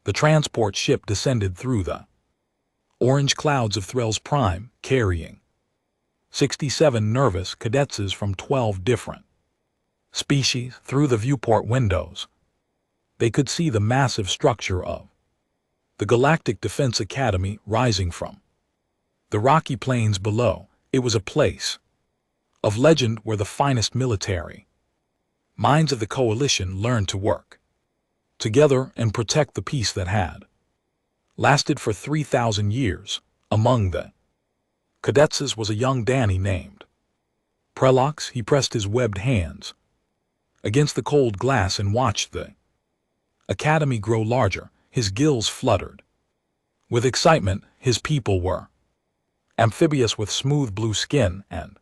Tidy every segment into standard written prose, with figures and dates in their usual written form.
The transport ship descended through the orange clouds of Threll's Prime, carrying 67 nervous cadets from 12 different species. Through the viewport windows, they could see the massive structure of the Galactic Defense Academy rising from the rocky plains below. It was a place of legend where the finest military minds of the Coalition learned to work together and protect the peace that had lasted for 3,000 years. Among the cadets was a young Danny named Prelox. He pressed his webbed hands against the cold glass and watched the academy grow larger. His gills fluttered with excitement. His people were amphibious with smooth blue skin and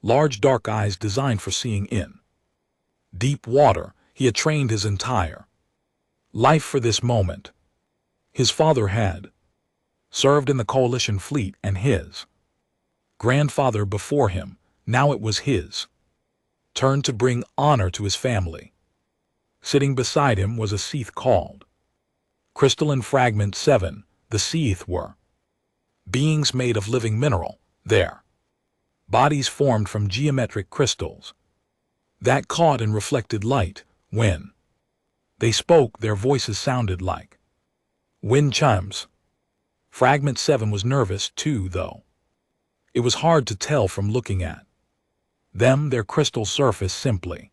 large dark eyes designed for seeing in deep water. He had trained his entire life for this moment. His father had served in the Coalition fleet and his grandfather before him. Now it was his turn to bring honor to his family. Sitting beside him was a Seath called Crystalline Fragment 7. The Seath were beings made of living mineral, their bodies formed from geometric crystals that caught and reflected light. When they spoke, their voices sounded like wind chimes. Fragment 7 was nervous too, though it was hard to tell from looking at them. Their crystal surface simply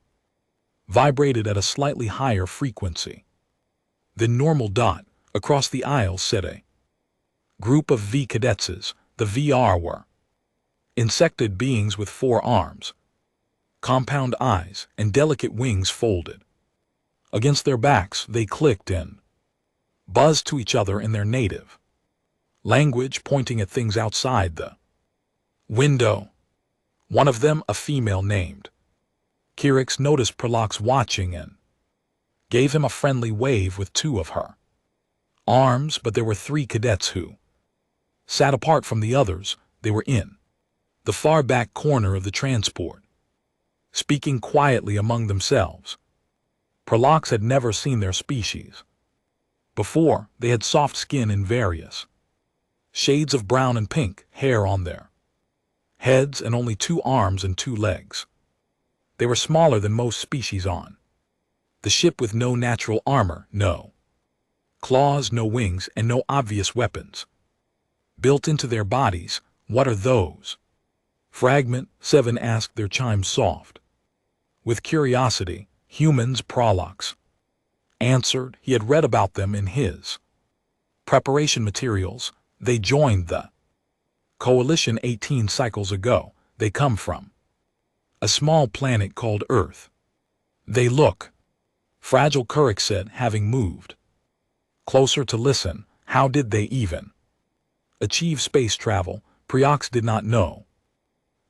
vibrated at a slightly higher frequency than normal. Across the aisle sat a group of V cadets. The VR were insected beings with 4 arms, compound eyes, and delicate wings folded against their backs. They clicked and buzzed to each other in their native language, pointing at things outside the window. One of them, a female named Kirix, noticed Prelox watching and gave him a friendly wave with 2 of her arms. But there were 3 cadets who sat apart from the others. They were in the far back corner of the transport, speaking quietly among themselves. Prelox had never seen their species before. They had soft skin in various shades of brown and pink, hair on their heads, and only 2 arms and 2 legs. They were smaller than most species on the ship, with no natural armor, no claws, no wings, and no obvious weapons built into their bodies. What are those? Fragment 7 asked, their chimes soft with curiosity. Humans, Prelox answered. He had read about them in his preparation materials. They joined the Coalition 18 cycles ago. They come from a small planet called Earth. They look fragile, Kirix said, having moved closer to listen. How did they even achieve space travel? Prelox did not know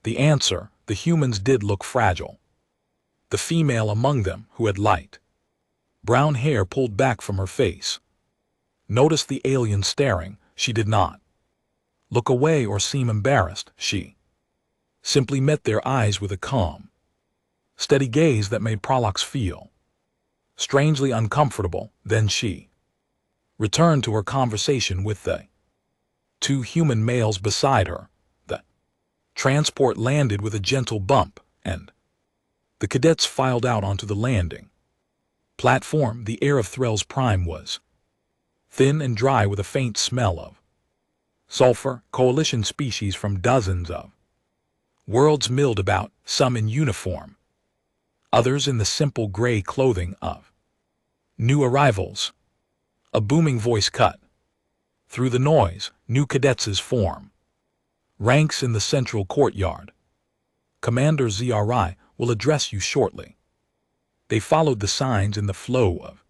the answer. The humans did look fragile. The female among them, who had light brown hair pulled back from her face, noticed the alien staring. She did not look away or seem embarrassed. She simply met their eyes with a calm, steady gaze that made Prelox feel strangely uncomfortable. Then she returned to her conversation with the 2 human males beside her. The transport landed with a gentle bump, and the cadets filed out onto the landing platform. The air of Threll's Prime was thin and dry, with a faint smell of sulfur. Coalition species from dozens of worlds milled about, some in uniform, others in the simple gray clothing of new arrivals. A booming voice cut through the noise. New cadets form ranks in the central courtyard. Commander ZRI will address you shortly. They followed the signs in the flow of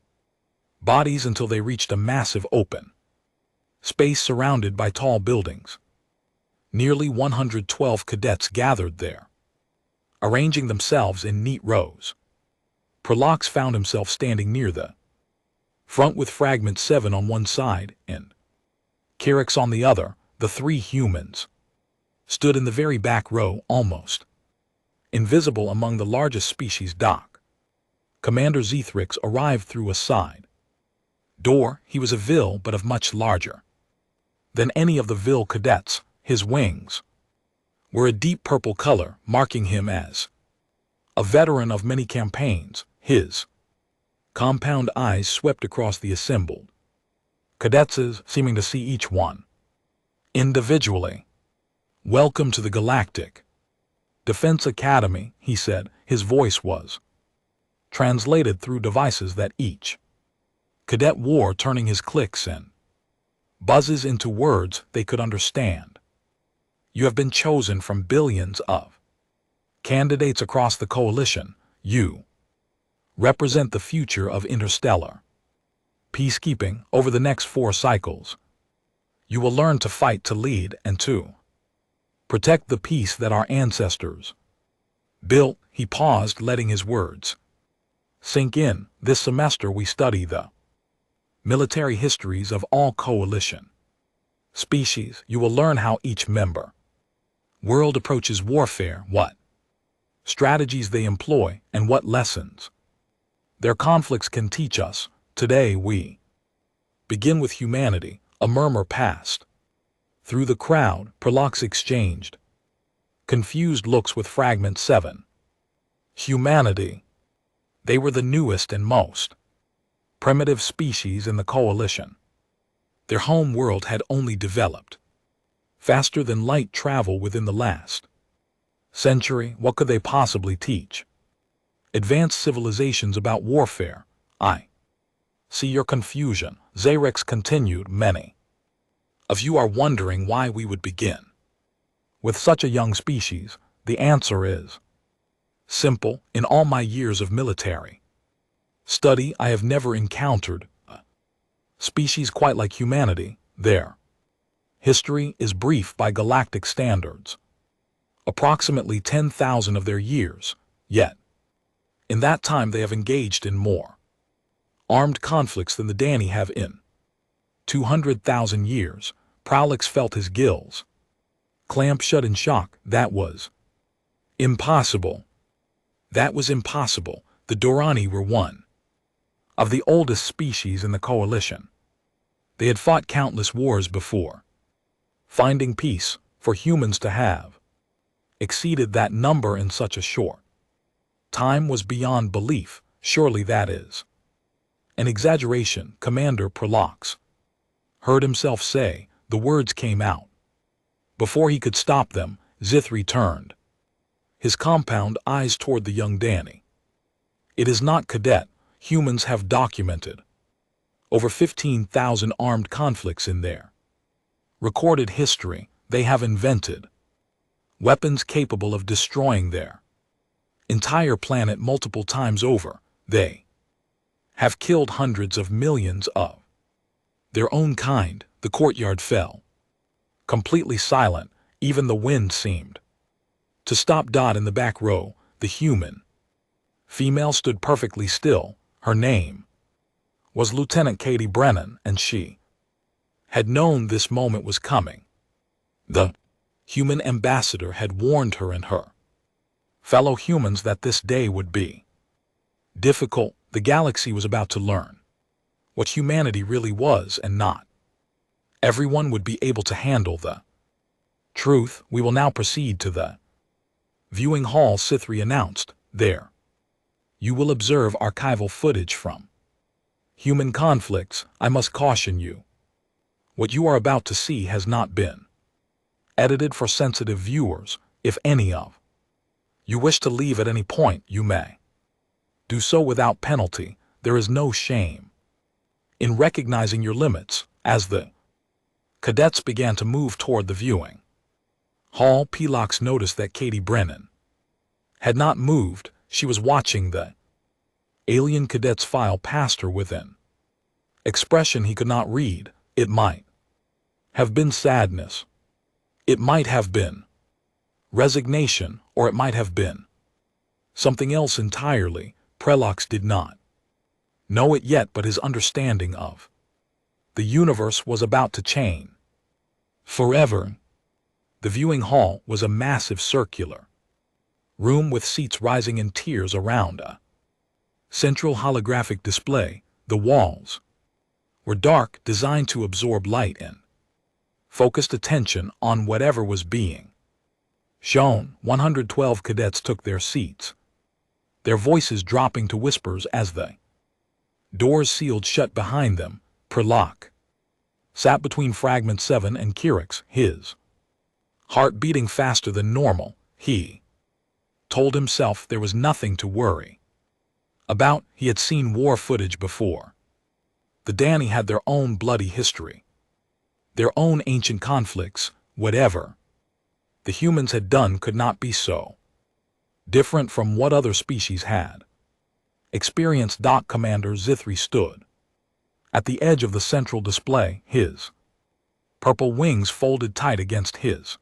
bodies until they reached a massive open space surrounded by tall buildings. Nearly 112 cadets gathered there, arranging themselves in neat rows. Prelox found himself standing near the front with Fragment 7 on one side and Kirix on the other. The 3 humans stood in the very back row, almost invisible among the largest species. Commander Zethrix arrived through a side Door, he was a Vil, but of much larger than any of the Vil cadets. His wings were a deep purple color, marking him as a veteran of many campaigns. His compound eyes swept across the assembled cadets, seeming to see each one individually. "Welcome to the Galactic Defense Academy," he said. His voice was translated through devices that each cadet wore, turning his clicks and buzzes into words they could understand. "You have been chosen from billions of candidates across the coalition. You represent the future of interstellar peacekeeping. Over the next 4 cycles, you will learn to fight, to lead, and to protect the peace that our ancestors built." He paused, letting his words sink in. "This semester we study the military histories of all coalition species. You will learn how each member world approaches warfare, what strategies they employ, and what lessons their conflicts can teach us. Today we begin with humanity." A murmur passed through the crowd. Prolox exchanged confused looks with Fragment 7. Humanity. They were the newest and most primitive species in the coalition. Their home world had only developed faster than light travel within the last century. What could they possibly teach advanced civilizations about warfare? "I see your confusion," Zarex continued. "Many of you are wondering why we would begin with such a young species. The answer is simple. In all my years of military study, I have never encountered a species quite like humanity. Their history is brief by galactic standards, approximately 10,000 of their years, yet in that time they have engaged in more armed conflicts than the Dani have in 200,000 years. Prolix felt his gills clamp shut in shock. That was impossible. That was impossible. The Dorani were one of the oldest species in the coalition. They had fought countless wars before. Finding peace, for humans to have exceeded that number in such a short time, was beyond belief. Surely that is an exaggeration, Commander. Prolox heard himself say. The words came out before he could stop them. Zithri turned his compound eyes toward the young Dani. "It is not, Cadet. Humans have documented over 15,000 armed conflicts in their recorded history. They have invented weapons capable of destroying their entire planet multiple times over. They have killed hundreds of millions of their own kind." The courtyard fell completely silent. Even the wind seemed to stop. In the back row, the human female stood perfectly still. Her name was Lieutenant Katie Brennan, and she had known this moment was coming. The human ambassador had warned her and her fellow humans that this day would be difficult. The galaxy was about to learn what humanity really was, and not everyone would be able to handle the truth. "We will now proceed to the viewing hall," Zithri announced. "There you will observe archival footage from human conflicts. I must caution you, what you are about to see has not been edited for sensitive viewers. If any of you wish to leave at any point, you may do so without penalty. There is no shame in recognizing your limits." As the cadets began to move toward the viewing hall, Prolox noticed that Katie Brennan had not moved. She was watching the alien cadets file past her with an expression he could not read. It might have been sadness, it might have been resignation, or it might have been something else entirely. Prolox did not know it yet, but his understanding of the universe was about to change forever. The viewing hall was a massive circular room with seats rising in tiers around a central holographic display. The walls were dark, designed to absorb light and focused attention on whatever was being shown. 112 cadets took their seats, their voices dropping to whispers as the doors sealed shut behind them. Prolak sat between Fragment 7 and Kirix, his heart beating faster than normal. He told himself there was nothing to worry about. He had seen war footage before. The Dani had their own bloody history, their own ancient conflicts. Whatever the humans had done could not be so different from what other species had experienced. Commander Zithri stood at the edge of the central display, his purple wings folded tight against his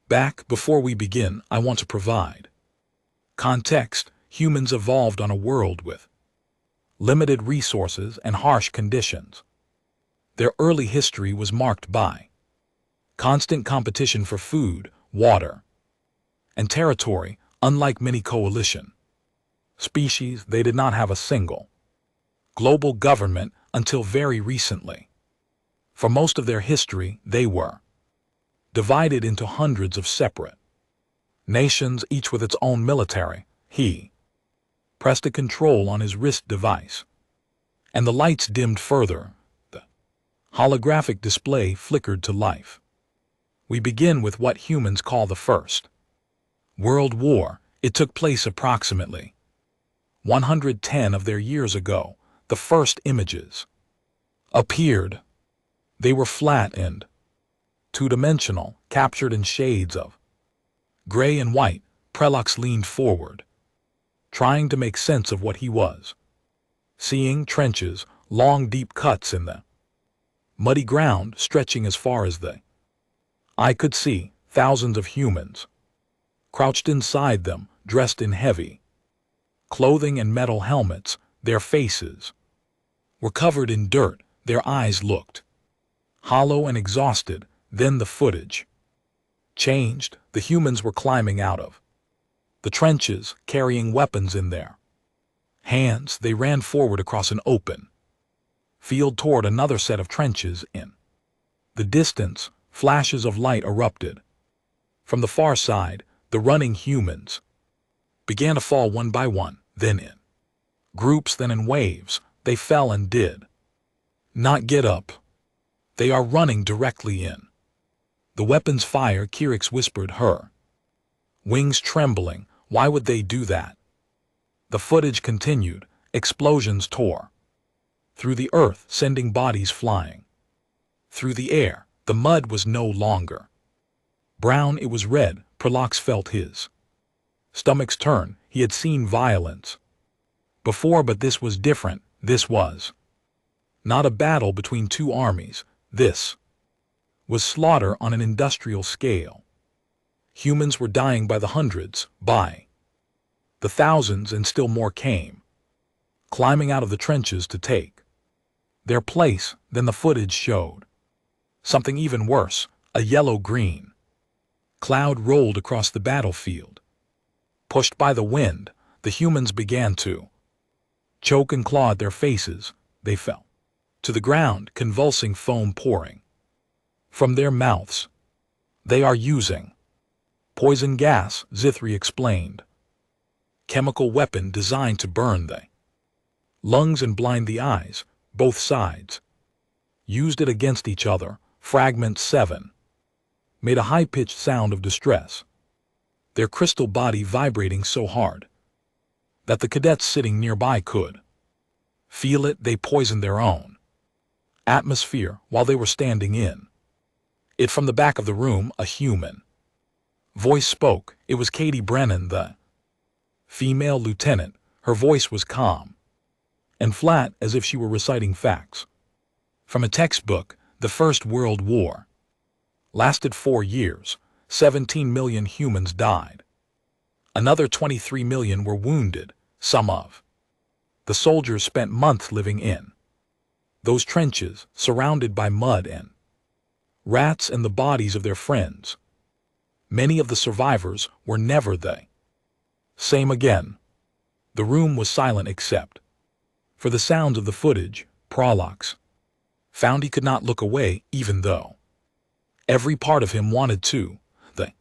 back. Before we begin, I want to provide context. Humans evolved on a world with limited resources and harsh conditions. Their early history was marked by constant competition for food, water, and territory. Unlike many coalition species, they did not have a single global government until very recently. For most of their history, they were divided into hundreds of separate nations, each with its own military. He pressed a control on his wrist device, and the lights dimmed further. The holographic display flickered to life. We begin with what humans call the First World War. It took place approximately 110 of their years ago. The first images appeared. They were flat and two-dimensional, captured in shades of gray and white. Prelux leaned forward, trying to make sense of what he was seeing. Trenches, long deep cuts in the muddy ground stretching as far as the eye could see. Thousands of humans crouched inside them, dressed in heavy clothing and metal helmets. Their faces were covered in dirt. Their eyes looked hollow and exhausted. Then the footage changed. The humans were climbing out of the trenches, carrying weapons in their hands. They ran forward across an open field toward another set of trenches. In the distance, flashes of light erupted. From the far side, the running humans began to fall one by one, then in groups, then in waves. They fell and did not get up. They are running directly in the weapon's fire. Kirix whispered, her wings trembling. Why would they do that? The footage continued. Explosions tore through the earth, sending bodies flying through the air. The mud was no longer brown, it was red. Prolux felt his stomach's turn. He had seen violence before, but this was different. This was not a battle between two armies. This was slaughter on an industrial scale. Humans were dying by the hundreds, by the thousands, and still more came climbing out of the trenches to take their place. Then the footage showed something even worse. A yellow-green cloud rolled across the battlefield. Pushed by the wind, the humans began to choke and claw at their faces. They fell to the ground, convulsing, foam pouring from their mouths. They are using poison gas, Zithri explained. Chemical weapon designed to burn the lungs and blind the eyes. Both sides used it against each other. Fragment 7 made a high-pitched sound of distress, their crystal body vibrating so hard that the cadets sitting nearby could feel it. They poisoned their own atmosphere while they were standing in it. From the back of the room, a human voice spoke. It was Katie Brennan, the female lieutenant. Her voice was calm and flat, as if she were reciting facts from a textbook. The First World War lasted 4 years. 17 million humans died. Another 23 million were wounded. Some of the soldiers spent months living in those trenches, surrounded by mud and rats and the bodies of their friends. Many of the survivors were never the same again. The room was silent except for the sounds of the footage. Prolux found he could not look away even though every part of him wanted to. The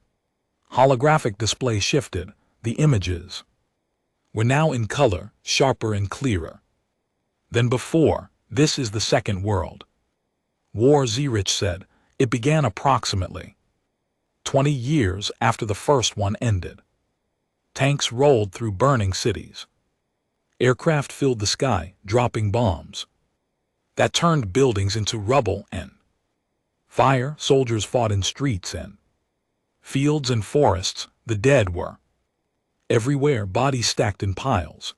holographic display shifted. The images were now in color, sharper and clearer than before. This is the second world war, Zurich said. It began approximately 20 years after the first one ended. Tanks rolled through burning cities. Aircraft filled the sky, dropping bombs that turned buildings into rubble and fire. Soldiers fought in streets and fields and forests. The dead were everywhere, bodies stacked in piles,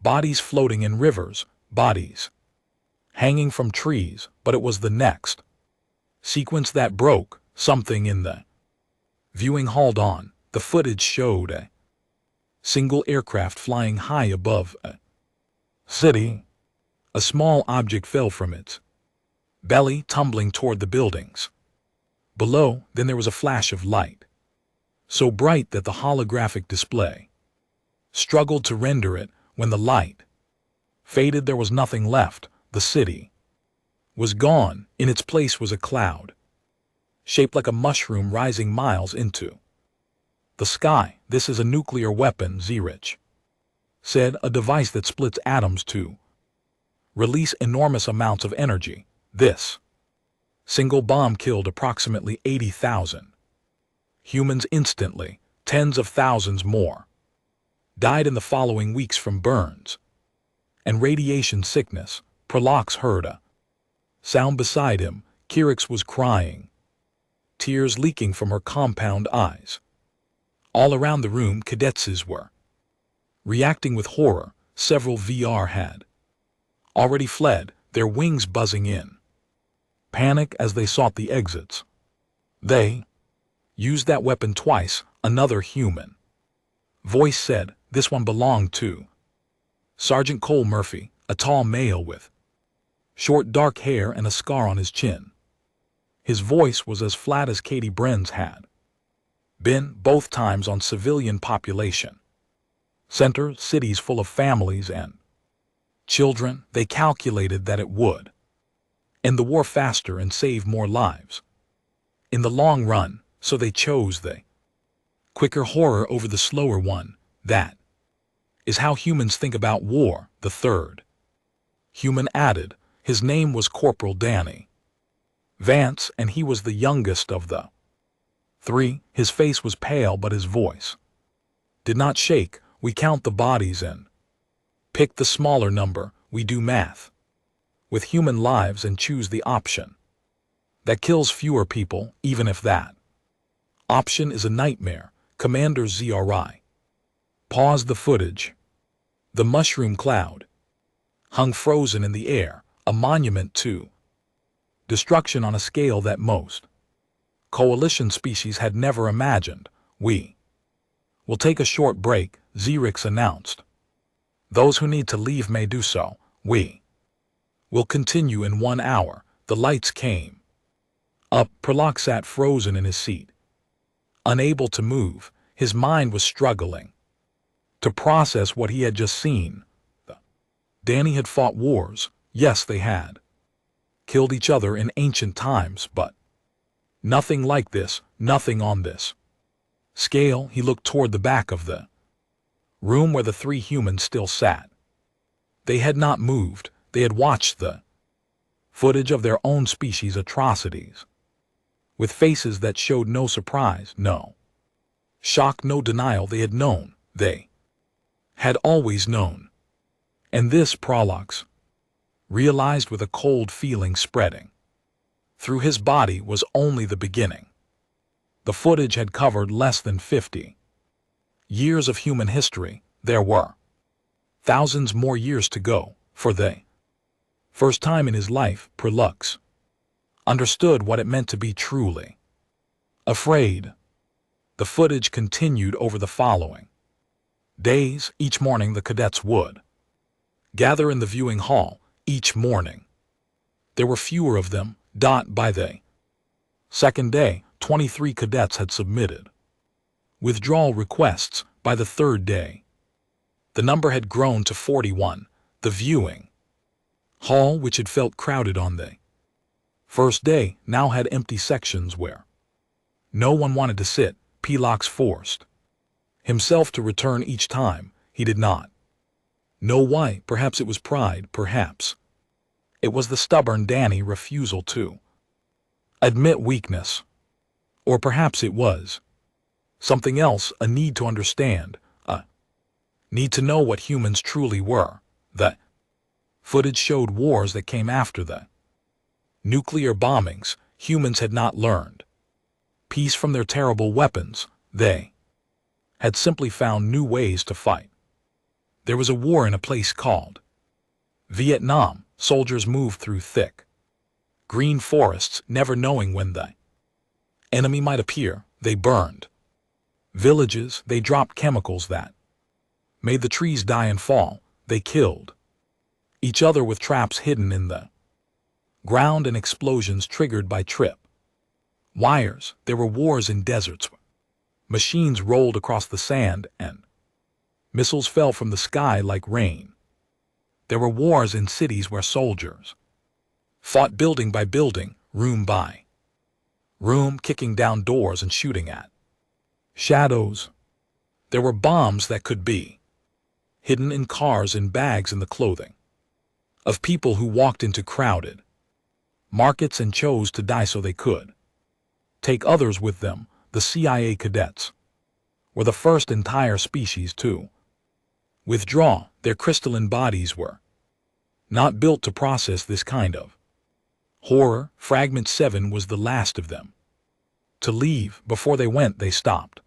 bodies floating in rivers, bodies hanging from trees. But it was the next sequence that broke something in the viewing hall. On the footage showed a single aircraft flying high above a city. A small object fell from its belly, tumbling toward the buildings below. Then there was a flash of light, so bright that the holographic display struggled to render it. When the light faded, there was nothing left. The city was gone. In its place was a cloud, shaped like a mushroom, rising miles into the sky. This is a nuclear weapon, Zurich said, a device that splits atoms to release enormous amounts of energy. This single bomb killed approximately 80,000 humans instantly. Tens of thousands more died in the following weeks from burns and radiation sickness. Prolox heard a sound beside him. Kirix was crying, tears leaking from her compound eyes. All around the room, cadets were reacting with horror. Several VR had already fled, their wings buzzing in panic as they sought the exits. They used that weapon twice, another human voice said. This one belonged to Sergeant Cole Murphy, a tall male with short dark hair and a scar on his chin. His voice was as flat as Katie Bren's had been, both times on civilian population centers, cities full of families and children. They calculated that it would end the war faster and save more lives in the long run, so they chose the quicker horror over the slower one. That is how humans think about war. The third human added. His name was Corporal Danny Vance, and he was the youngest of the three. His face was pale, but his voice did not shake. We count the bodies and pick the smaller number. We do math with human lives and choose the option that kills fewer people, even if that option is a nightmare. Commander ZRI paused the footage. The mushroom cloud hung frozen in the air, a monument to destruction on a scale that most coalition species had never imagined. We will take a short break, Zurich announced. Those who need to leave may do so. We will continue in 1 hour. The lights came up. Prolox sat frozen in his seat, unable to move. His mind was struggling to process what he had just seen. Danny had fought wars. Yes, they had killed each other in ancient times, but nothing like this, nothing on this scale. He looked toward the back of the room where the three humans still sat. They had not moved. They had watched the footage of their own species' atrocities with faces that showed no surprise, no shock, no denial. They had known. They had always known. And this, Prolox realized with a cold feeling spreading through his body, was only the beginning. The footage had covered less than 50 years of human history. There were thousands more years to go. For the first time in his life, Prolux understood what it meant to be truly afraid. The footage continued over the following days. Each morning the cadets would gather in the viewing hall. Each morning there were fewer of them. By the second day, 23 cadets had submitted withdrawal requests. By the third day, the number had grown to 41. The viewing hall, which had felt crowded on the First day now had empty sections where no one wanted to sit. Pelox forced himself to return each time. He did not know why. Perhaps it was pride, perhaps it was the stubborn Danny refusal to admit weakness, or perhaps it was something else, a need to understand, a need to know what humans truly were. The footage showed wars that came after the nuclear bombings. Humans had not learned peace from their terrible weapons. They had simply found new ways to fight. There was a war in a place called Vietnam. Soldiers moved through thick green forests, never knowing when the enemy might appear. They burned villages. They dropped chemicals that made the trees die and fall. They killed each other with traps hidden in the ground and explosions triggered by trip wires. There were wars in deserts. Machines rolled across the sand and missiles fell from the sky like rain. There were wars in cities where soldiers fought building by building, room by room, kicking down doors and shooting at shadows. There were bombs that could be hidden in cars, in bags, in the clothing of people who walked into crowded markets and chose to die so they could take others with them. The CIA cadets were the first entire species to withdraw. Their crystalline bodies were not built to process this kind of horror. Fragment 7 was the last of them to leave. Before they went, they stopped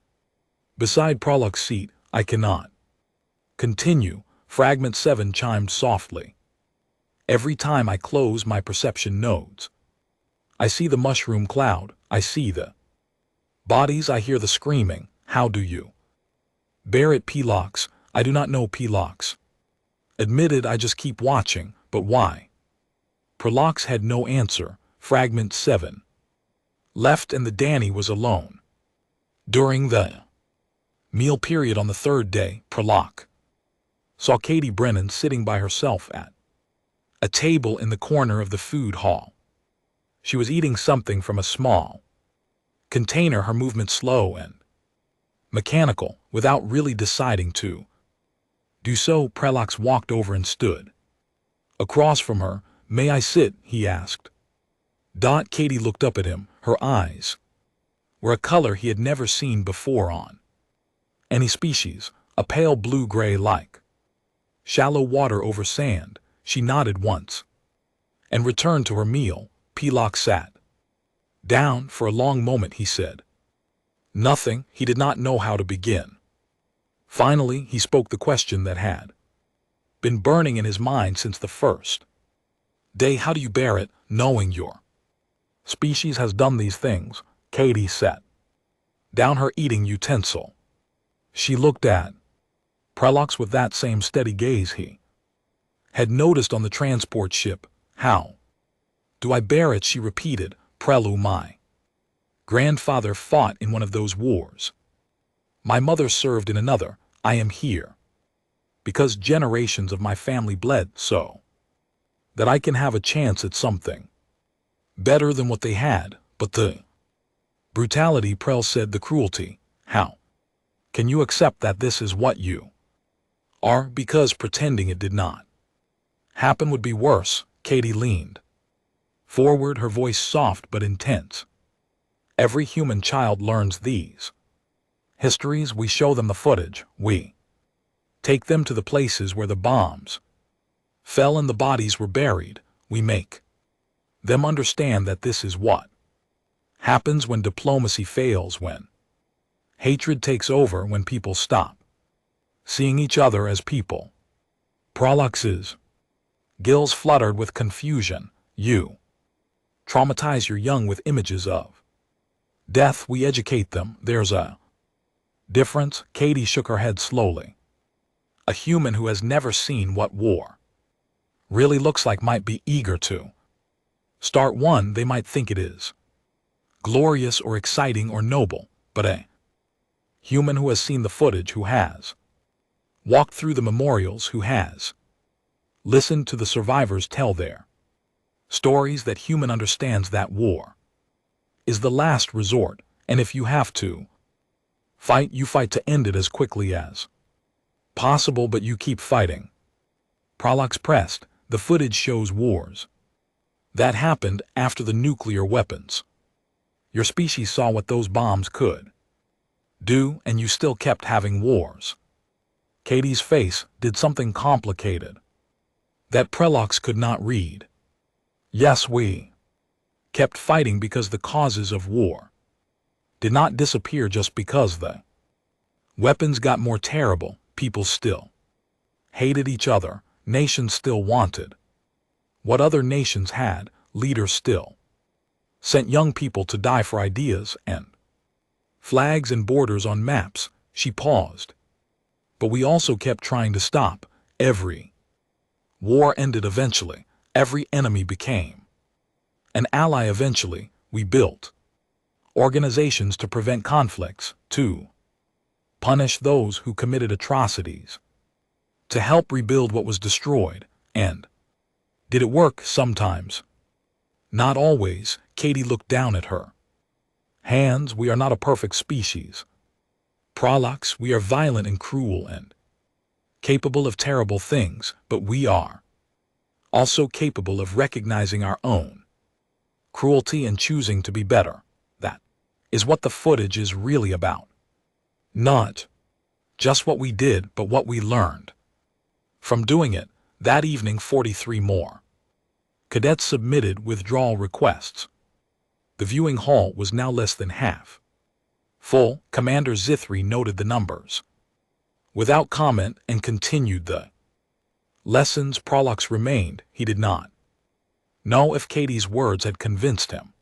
beside Prolog's seat. I cannot continue. Fragment 7 chimed softly. Every time I close my perception nodes, I see the mushroom cloud. I see the bodies. I hear the screaming. How do you bear it, Pelox? I do not know, Pelox admitted. I just keep watching. But why? Prolox had no answer. Fragment 7 left and the Danny was alone. During the meal period on the third day, Prolox saw Katie Brennan sitting by herself at a table in the corner of the food hall. She was eating something from a small container, her movement slow and mechanical, without really deciding to do so. Prolox walked over and stood across from her. May I sit? He asked. Katie looked up at him. Her eyes were a color he had never seen before on any species, a pale blue-gray like shallow water over sand. She nodded once and returned to her meal. Pelox sat down. For a long moment he said nothing. He did not know how to begin. Finally, he spoke the question that had been burning in his mind since the first day. How do you bear it, knowing your species has done these things? Katie set down her eating utensil. She looked at Prolox with that same steady gaze he had noticed on the transport ship. How do I bear it? She repeated. Prelu, my grandfather fought in one of those wars. My mother served in another. I am here because generations of my family bled so that I can have a chance at something better than what they had. But the brutality, Prel said, the cruelty. How can you accept that this is what you are? Because pretending it did not happen would be worse. Katie leaned forward, her voice soft but intense. Every human child learns these histories. We show them the footage. We take them to the places where the bombs fell and the bodies were buried. We make them understand that this is what happens when diplomacy fails, when hatred takes over, when people stop seeing each other as people. Prolox's gills fluttered with confusion. You traumatize your young with images of death. We educate them. There's a difference. Katie shook her head slowly. A human who has never seen what war really looks like might be eager to start one. They might think it is glorious or exciting or noble, but a human who has seen the footage, who has walked through the memorials, who has listened to the survivors tell their Stories that human understands that war is the last resort, and if you have to fight, you fight to end it as quickly as possible, but you keep fighting. Prolox pressed. The footage shows wars that happened after the nuclear weapons. Your species saw what those bombs could do, and you still kept having wars. Katie's face did something complicated that Prolox could not read. Yes, we kept fighting because the causes of war did not disappear just because the weapons got more terrible. People still hated each other. Nations still wanted what other nations had. Leaders still sent young people to die for ideas and flags and borders on maps. She paused. But we also kept trying to stop. Every war ended eventually. Every enemy became an ally eventually. We built organizations to prevent conflicts, to punish those who committed atrocities, to help rebuild what was destroyed. And did it work? Sometimes. Not always. Katie looked down at her hands. We are not a perfect species. Prolox, we are violent and cruel and capable of terrible things, but we are also capable of recognizing our own cruelty and choosing to be better. That is what the footage is really about. Not just what we did, but what we learned from doing it. That evening, 43 more cadets submitted withdrawal requests. The viewing hall was now less than half full. Commander Zithri noted the numbers without comment and continued the lessons. Prolox remained. He did not know if Katie's words had convinced him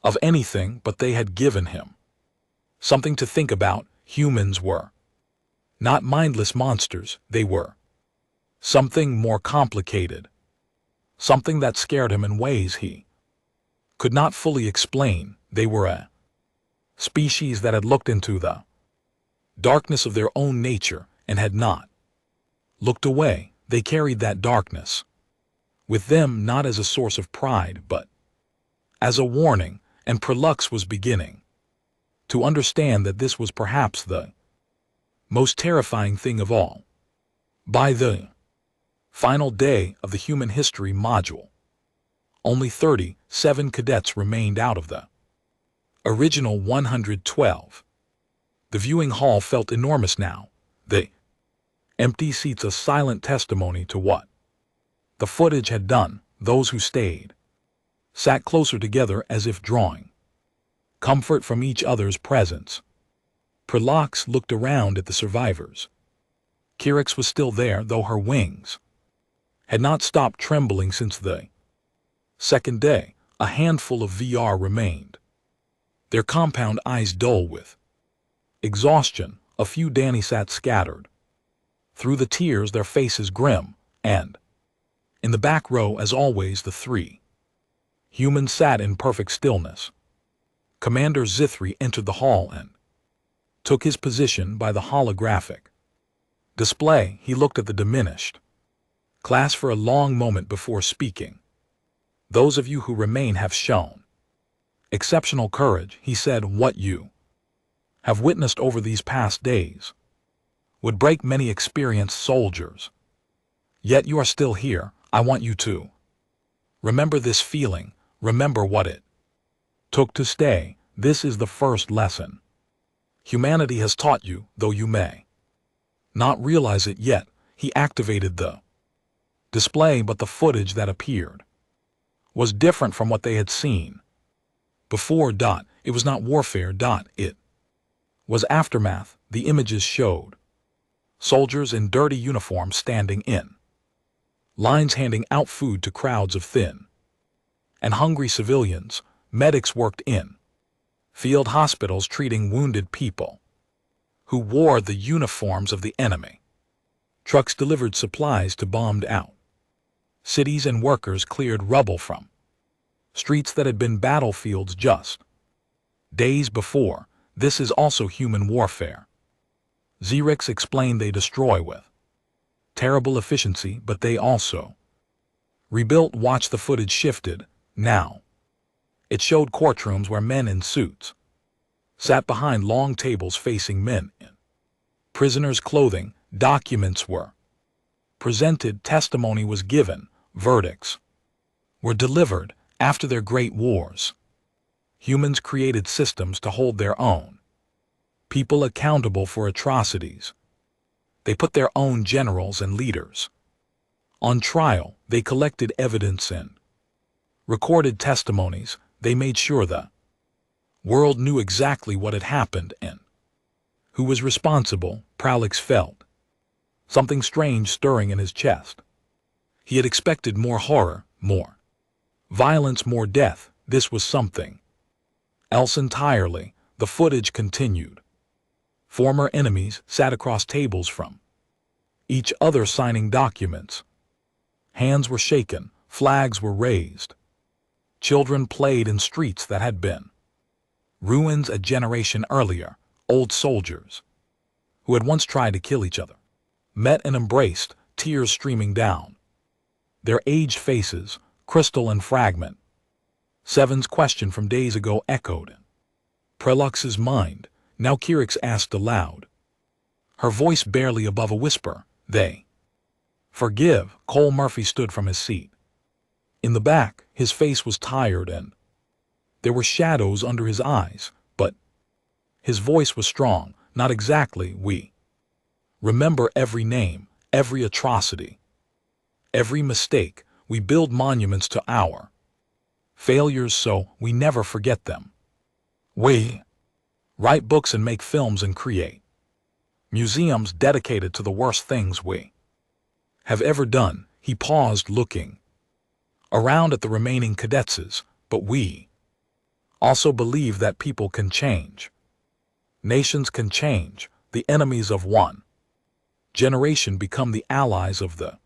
of anything, but they had given him something to think about. Humans were not mindless monsters. They were something more complicated, something that scared him in ways he could not fully explain. They were a species that had looked into the darkness of their own nature and had not looked away. They carried that darkness with them, not as a source of pride, but as a warning, and Prolux was beginning to understand that this was perhaps the most terrifying thing of all. By the final day of the Human History module, only 37 cadets remained out of the original 112. The viewing hall felt enormous now. The empty seats a silent testimony to what the footage had done. Those who stayed sat closer together as if drawing comfort from each other's presence. Prolox looked around at the survivors. Kirix was still there, though her wings had not stopped trembling since the second day. A handful of VR remained, their compound eyes dull with exhaustion. A few Danny sat scattered through the tears, their faces grim, and in the back row, as always, the three humans sat in perfect stillness. Commander Zithri entered the hall and took his position by the holographic display. He looked at the diminished class for a long moment before speaking. Those of you who remain have shown exceptional courage, he said. What you have witnessed over these past days would break many experienced soldiers. Yet you are still here. I want you to remember this feeling. Remember what it took to stay. This is the first lesson humanity has taught you, though you may not realize it yet. He activated the display, but the footage that appeared was different from what they had seen before. It was not warfare. It was aftermath. The images showed soldiers in dirty uniforms standing in lines handing out food to crowds of thin and hungry civilians. Medics worked in field hospitals treating wounded people who wore the uniforms of the enemy. Trucks delivered supplies to bombed out cities, and workers cleared rubble from streets that had been battlefields just days before. This is also human warfare. Xerix explained. They destroy with terrible efficiency, but they also Rebuilt, watch the footage shifted, now. It showed courtrooms where men in suits sat behind long tables facing men in prisoners' clothing. Documents were presented, testimony was given, verdicts were delivered. After their great wars, humans created systems to hold their own people accountable for atrocities. They put their own generals and leaders on trial. They collected evidence and recorded testimonies. They made sure the world knew exactly what had happened and who was responsible. Pralix felt something strange stirring in his chest. He had expected more horror, more violence, more death. This was something else entirely. The footage continued. Former enemies sat across tables from each other signing documents. Hands were shaken, flags were raised. Children played in streets that had been ruins a generation earlier. Old soldiers who had once tried to kill each other met and embraced, tears streaming down their aged faces. Crystal and fragment. Seven's question from days ago echoed in Prelux's mind. Now Kirix asked aloud, her voice barely above a whisper, they forgive. Cole Murphy stood from his seat. In the back, his face was tired and there were shadows under his eyes, but his voice was strong. Not exactly. We remember every name, every atrocity, every mistake. We build monuments to our failures so we never forget them. We write books and make films and create museums dedicated to the worst things we have ever done. He paused, looking around at the remaining cadets. But we also believe that people can change. Nations can change. The enemies of one generation become the allies of the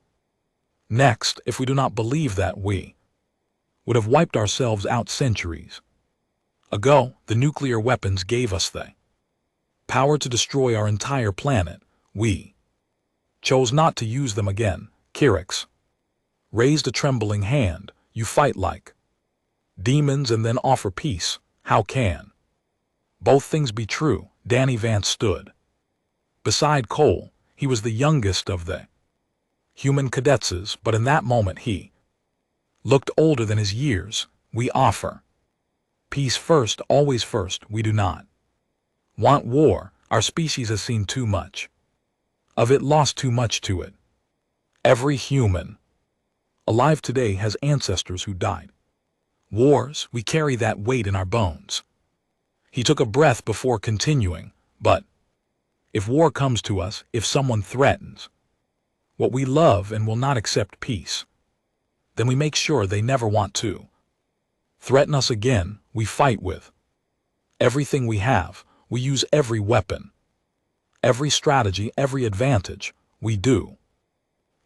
next. If we do not believe that, we would have wiped ourselves out centuries ago. The nuclear weapons gave us the power to destroy our entire planet. We chose not to use them again. Kirix raised a trembling hand. You fight like demons and then offer peace. How can both things be true? Danny Vance stood beside Cole. He was the youngest of the human cadets, but in that moment he looked older than his years. We offer peace first, always first. We do not want war. Our species has seen too much of it, lost too much to it. Every human alive today has ancestors who died. Wars, we carry that weight in our bones. He took a breath before continuing. But if war comes to us, if someone threatens what we love and will not accept peace, then we make sure they never want to threaten us again. We fight with everything we have. We use every weapon, every strategy, every advantage. We do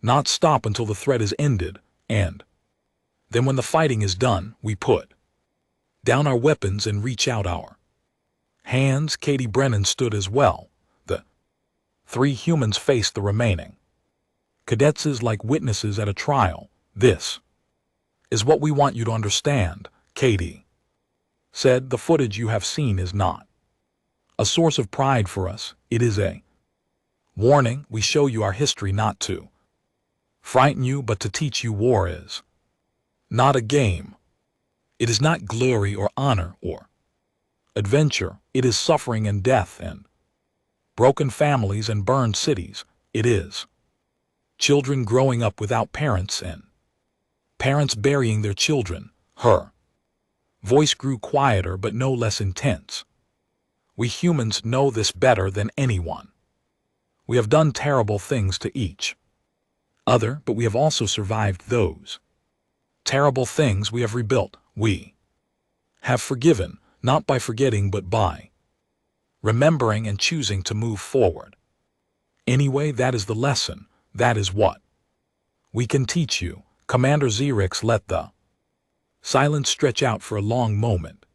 not stop until the threat is ended, and then when the fighting is done, we put down our weapons and reach out our hands. Katie Brennan stood as well. The three humans faced the remaining cadets like witnesses at a trial. This is what we want you to understand, Katie said. The footage you have seen is not a source of pride for us. It is a warning. We show you our history not to frighten you, but to teach you war is not a game. It is not glory or honor or adventure. It is suffering and death and broken families and burned cities. It is children growing up without parents and parents burying their children. Her voice grew quieter but no less intense. We humans know this better than anyone. We have done terrible things to each other, but we have also survived those terrible things. We have rebuilt. We have forgiven, not by forgetting but by remembering and choosing to move forward. Anyway, that is the lesson. That is what we can teach you. Commander Xerix let the silence stretch out for a long moment.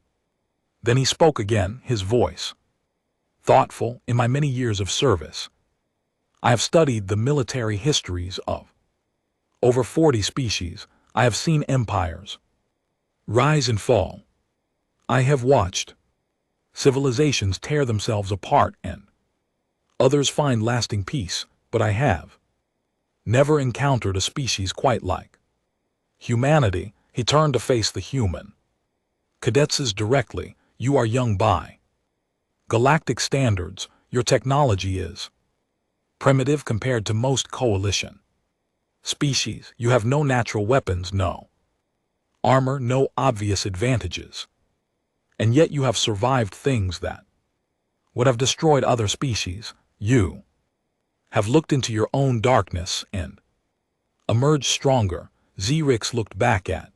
Then he spoke again, his voice thoughtful. In my many years of service, I have studied the military histories of over 40 species. I have seen empires rise and fall. I have watched civilizations tear themselves apart and others find lasting peace, but I have never encountered a species quite like humanity. He turned to face the human. Cadets directly, you are young by galactic standards, your technology is primitive compared to most coalition species. You have no natural weapons, no armor, no obvious advantages. And yet you have survived things that would have destroyed other species. You have looked into your own darkness and emerged stronger. Xerix looked back at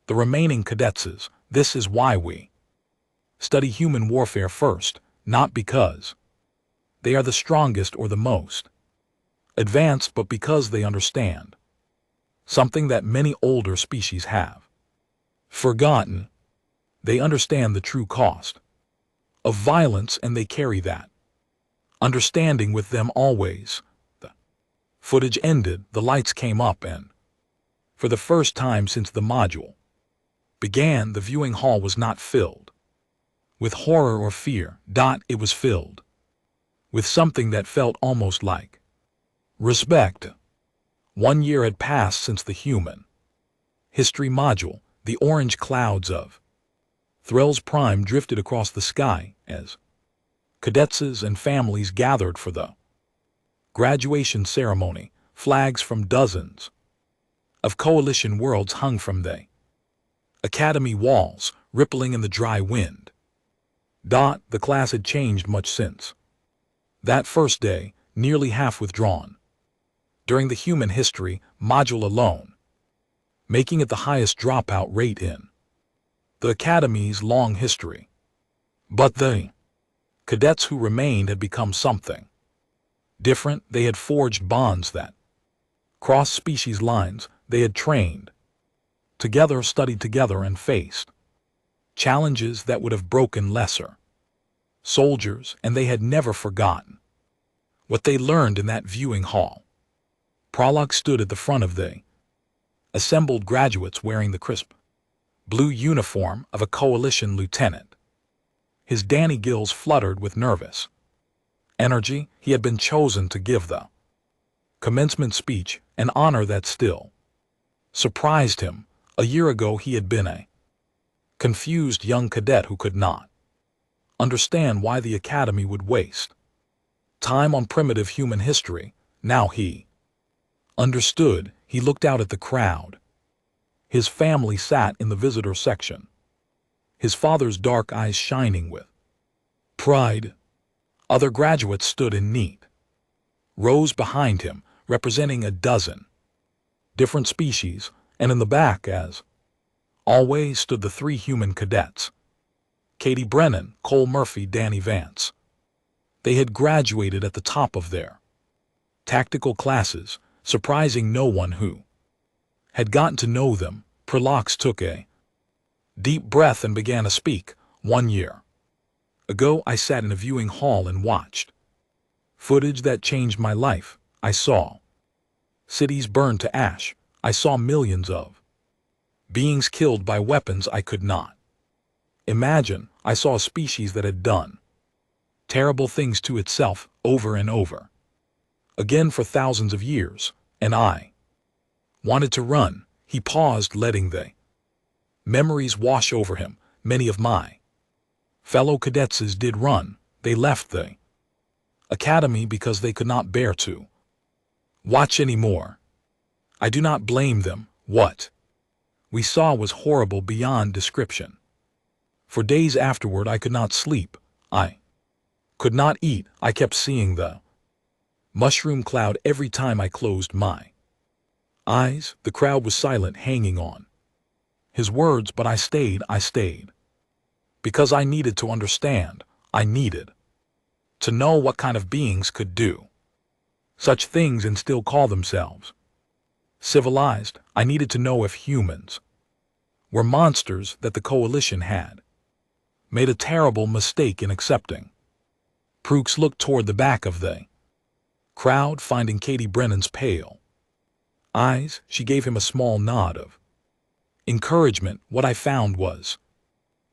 the remaining cadets. This is why we study human warfare first, not because they are the strongest or the most advanced, but because they understand something that many older species have forgotten. They understand the true cost of violence, and they carry that understanding with them always. The footage ended, the lights came up, and for the first time since the module began, the viewing hall was not filled with horror or fear. It was filled with something that felt almost like respect. 1 year had passed since the human history module. The orange clouds of Thrells Prime drifted across the sky as cadets and families gathered for the graduation ceremony. Flags from dozens of coalition worlds hung from the academy walls, rippling in the dry wind. The class had changed much since that first day, nearly half withdrawn during the human history module alone, making it the highest dropout rate in the Academy's long history. But the cadets who remained had become something different. They had forged bonds that crossed species lines. They had trained together, studied together, and faced challenges that would have broken lesser soldiers, and they had never forgotten what they learned in that viewing hall. Prologue stood at the front of the assembled graduates wearing the crisp blue uniform of a coalition lieutenant. His Danny gills fluttered with nervous energy. He had been chosen to give the commencement speech, an honor that still surprised him. A year ago he had been a confused young cadet who could not understand why the Academy would waste time on primitive human history. Now he understood. He looked out at the crowd. His family sat in the visitor section, his father's dark eyes shining with pride. Other graduates stood in neat rows behind him, representing a dozen different species, and in the back, as always, stood the 3 human cadets: Katie Brennan, Cole Murphy, Danny Vance. They had graduated at the top of their tactical classes, surprising no one who had gotten to know them. Prolox took a deep breath and began to speak. 1 year ago I sat in a viewing hall and watched footage that changed my life. I saw cities burned to ash. I saw millions of beings killed by weapons I could not imagine. I saw a species that had done terrible things to itself over and over again for thousands of years, and I wanted to run. He paused, letting the memories wash over him. Many of my fellow cadets did run. They left the Academy because they could not bear to watch anymore. I do not blame them. What we saw was horrible beyond description. For days afterward I could not sleep. I could not eat. I kept seeing the mushroom cloud every time I closed my eyes. The crowd was silent, hanging on his words, but I stayed. Because I needed to understand. I needed to know what kind of beings could do such things and still call themselves civilized. I needed to know if humans were monsters that the coalition had made a terrible mistake in accepting. Prooks looked toward the back of the crowd, finding Katie Brennan's pale eyes, she gave him a small nod of encouragement. What I found was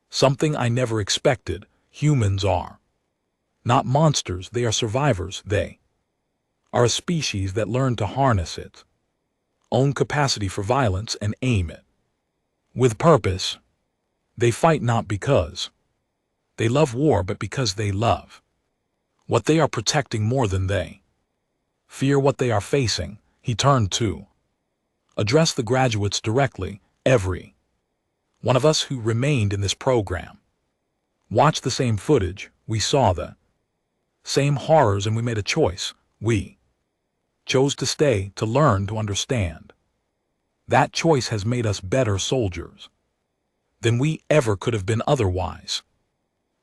something I never expected. Humans are not monsters, they are survivors. They are a species that learned to harness its own capacity for violence and aim it with purpose. They fight not because they love war, but because they love what they are protecting more than they fear what they are facing. He turned to address the graduates directly. Every one of us who remained in this program watched the same footage. We saw the same horrors, and we made a choice. We chose to stay, to learn, to understand. That choice has made us better soldiers than we ever could have been otherwise.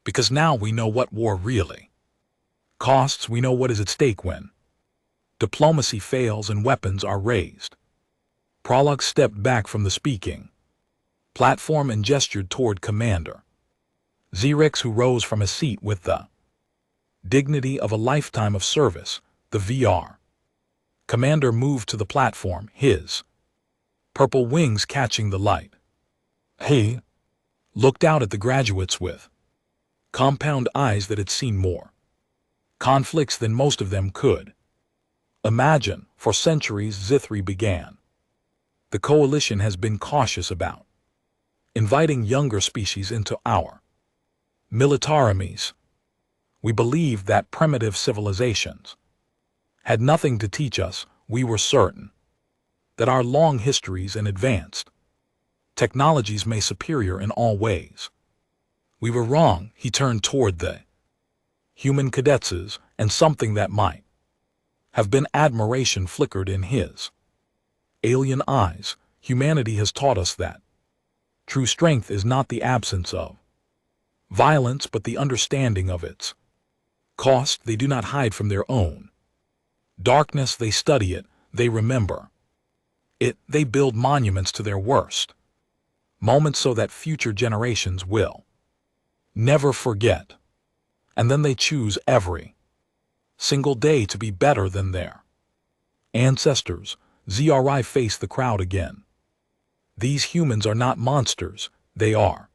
Because now we know what war really costs. We know what is at stake when diplomacy fails and weapons are raised. Prolog stepped back from the speaking platform and gestured toward Commander Xerix, who rose from his seat with the dignity of a lifetime of service. The VR commander moved to the platform, his purple wings catching the light. He looked out at the graduates with compound eyes that had seen more conflicts than most of them could imagine. For centuries, Zithri began. The coalition has been cautious about inviting younger species into our militaries. We believed that primitive civilizations had nothing to teach us. We were certain that our long histories and advanced technologies may superior in all ways. We were wrong. He turned toward the human cadets, and something that might have been admiration flickered in his alien eyes. Humanity has taught us that true strength is not the absence of violence, but the understanding of its cost. They do not hide from their own darkness. They study it. They remember it. They build monuments to their worst moments so that future generations will never forget. And then they choose every single day to be better than their ancestors. Zri faced the crowd again. These humans are not monsters. They are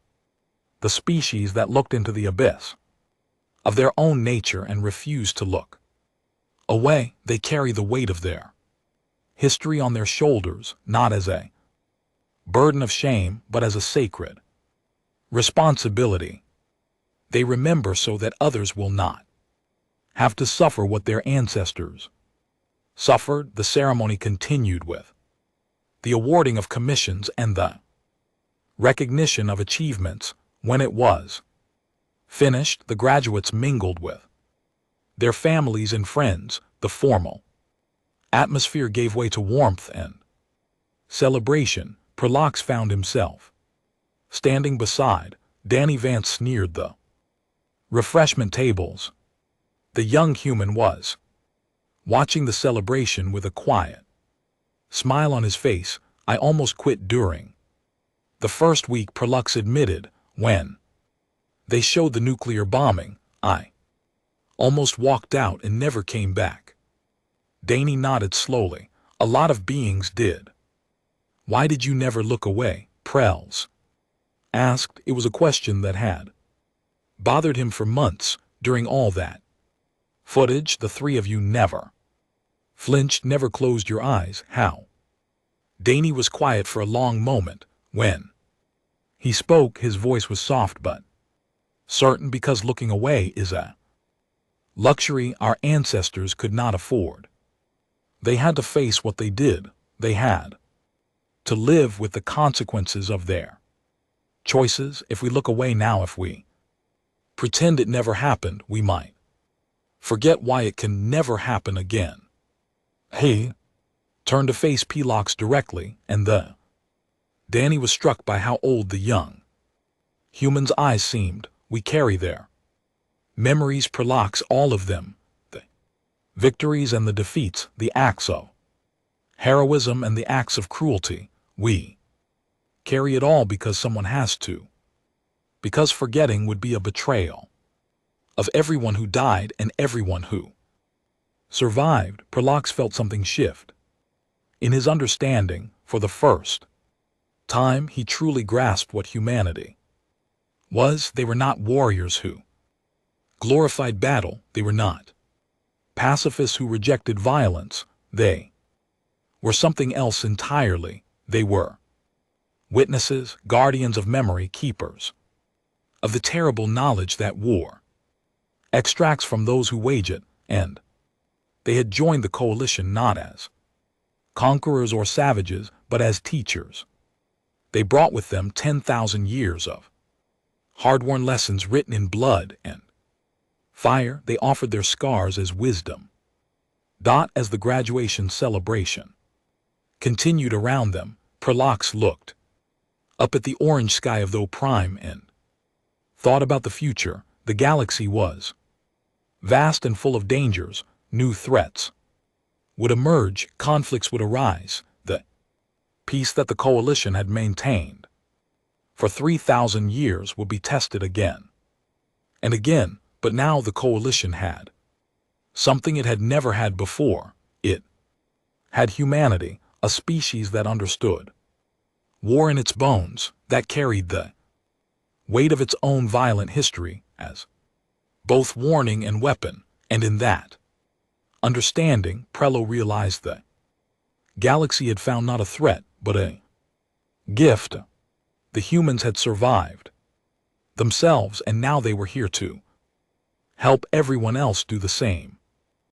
the species that looked into the abyss of their own nature and refused to look away. They carry the weight of their history on their shoulders, not as a burden of shame, but as a sacred responsibility. They remember so that others will not have to suffer what their ancestors suffered. The ceremony continued with the awarding of commissions and the recognition of achievements. When it was finished, the graduates mingled with their families and friends. The formal atmosphere gave way to warmth and celebration. Prolox found himself standing beside Danny Vance, sneered the refreshment tables. The young human was watching the celebration with a quiet smile on his face. I almost quit during the first week, Prolux admitted. When they showed the nuclear bombing, I almost walked out and never came back. Danny nodded slowly. A lot of beings did. Why did you never look away? Prels asked. It was a question that had bothered him for months. During all that footage, the three of you never flinched, never closed your eyes. How? Danny was quiet for a long moment. When he spoke, his voice was soft but certain, because looking away is a luxury our ancestors could not afford. They had to face what they did. They had to live with the consequences of their choices. If we look away now, if we pretend it never happened, we might forget why it can never happen again. He turned to face Pelox directly, and Danny was struck by how old the young human's eyes seemed. We carry their memories, Prolox, all of them, the victories and the defeats, the acts of heroism and the acts of cruelty. We carry it all because someone has to. Because forgetting would be a betrayal of everyone who died and everyone who survived. Prolox felt something shift In his understanding, for the first time he truly grasped what humanity was. They were not warriors who glorified battle, they were not pacifists who rejected violence, they were something else entirely. They were witnesses, guardians of memory, keepers of the terrible knowledge that war extracts from those who wage it, and they had joined the coalition not as conquerors or savages, but as teachers. They brought with them 10,000 years of hard-won lessons written in blood and fire. They offered their scars as wisdom. As the graduation celebration continued around them, Prolox looked up at the orange sky of the Prime and thought about the future. The galaxy was vast and full of dangers. New threats would emerge, conflicts would arise. The peace that the coalition had maintained for 3,000 years would be tested again and again. But now the coalition had something it had never had before. It had humanity, a species that understood war in its bones, that carried the weight of its own violent history as both warning and weapon. And in that understanding, Prello realized the galaxy had found not a threat, but a gift. The humans had survived themselves, and now they were here to help everyone else do the same.